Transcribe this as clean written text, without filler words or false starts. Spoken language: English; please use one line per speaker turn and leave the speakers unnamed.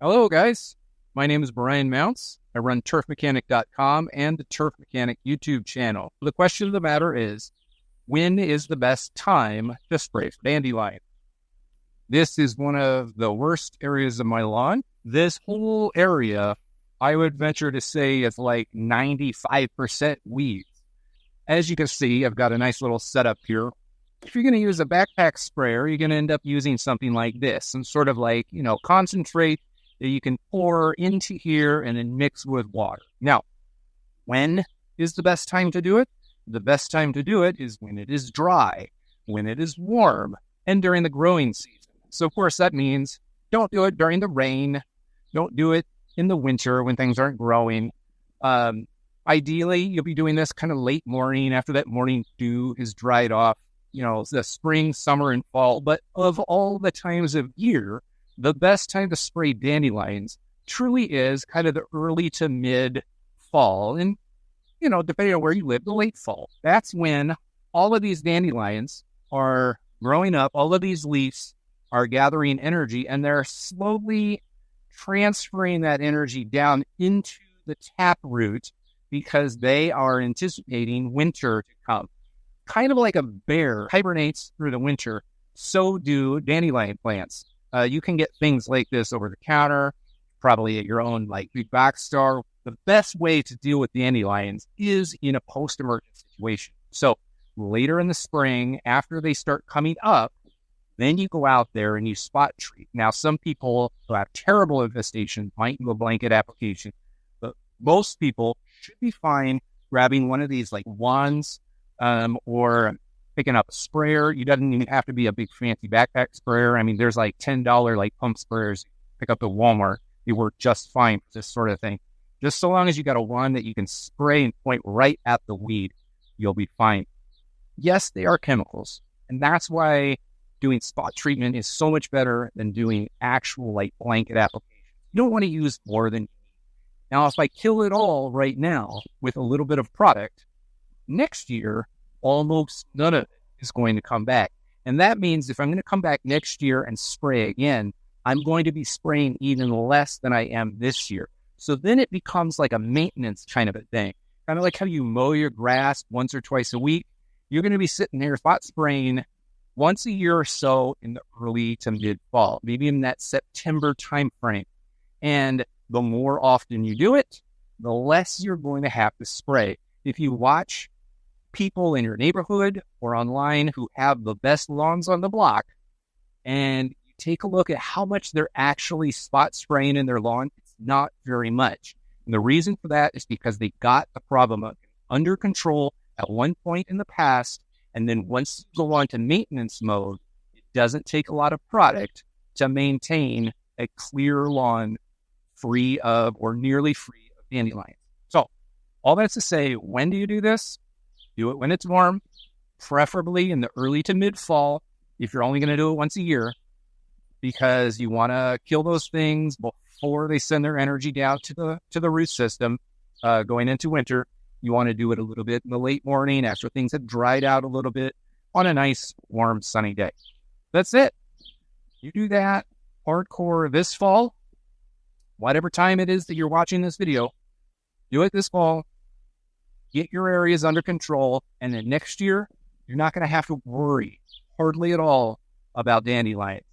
Hello, guys. My name is Brian Mounts. I run turfmechanic.com and the Turf Mechanic YouTube channel. The question of the matter is, when is the best time to spray for dandelion? This is one of the worst areas of my lawn. This whole area, I would venture to say, is like 95% weeds. As you can see, I've got a nice little setup here. If you're going to use a backpack sprayer, you're going to end up using something like this, some sort of concentrate that you can pour into here and then mix with water. Now, when is the best time to do it? The best time to do it is when it is dry, when it is warm, and during the growing season. So, of course, that means don't do it during the rain. Don't do it in the winter when things aren't growing. Ideally, you'll be doing this kind of late morning after that morning dew is dried off, the spring, summer, and fall. But of all the times of year, the best time to spray dandelions truly is kind of the early to mid fall. And, depending on where you live, the late fall. That's when all of these dandelions are growing up. All of these leaves are gathering energy, and they're slowly transferring that energy down into the taproot because they are anticipating winter to come. Kind of like a bear hibernates through the winter, so do dandelion plants. You can get things like this over the counter, probably at your own big box store. The best way to deal with dandelions is in a post-emergent situation. So later in the spring, after they start coming up, then you go out there and you spot treat. Now, some people who have terrible infestation might do a blanket application, but most people should be fine grabbing one of these wands or picking up a sprayer. You doesn't even have to be a big fancy backpack sprayer. I mean, there's $10 pump sprayers you pick up at Walmart. They work just fine for this sort of thing. Just so long as you got a wand that you can spray and point right at the weed, you'll be fine. Yes, they are chemicals, and that's why doing spot treatment is so much better than doing actual blanket application. You don't want to use more than you need. Now, if I kill it all right now with a little bit of product, next year, almost none of it is going to come back. And that means if I'm going to come back next year and spray again, I'm going to be spraying even less than I am this year. So then it becomes like a maintenance kind of a thing. Kind of like how you mow your grass once or twice a week. You're going to be sitting there spot spraying once a year or so in the early to mid fall, maybe in that September time frame. And the more often you do it, the less you're going to have to spray. If you watch people in your neighborhood or online who have the best lawns on the block, and you take a look at how much they're actually spot spraying in their lawn, it's not very much. And the reason for that is because they got the problem under control at one point in the past. And then once you go on to maintenance mode, it doesn't take a lot of product to maintain a clear lawn free of or nearly free of dandelions. So all that's to say, when do you do this? Do it when it's warm, preferably in the early to mid fall, if you're only going to do it once a year, because you want to kill those things before they send their energy down to the root system going into winter. You want to do it a little bit in the late morning after things have dried out a little bit on a nice, warm, sunny day. That's it. You do that hardcore this fall, whatever time it is that you're watching this video, do it this fall, get your areas under control, and then next year, you're not going to have to worry hardly at all about dandelions.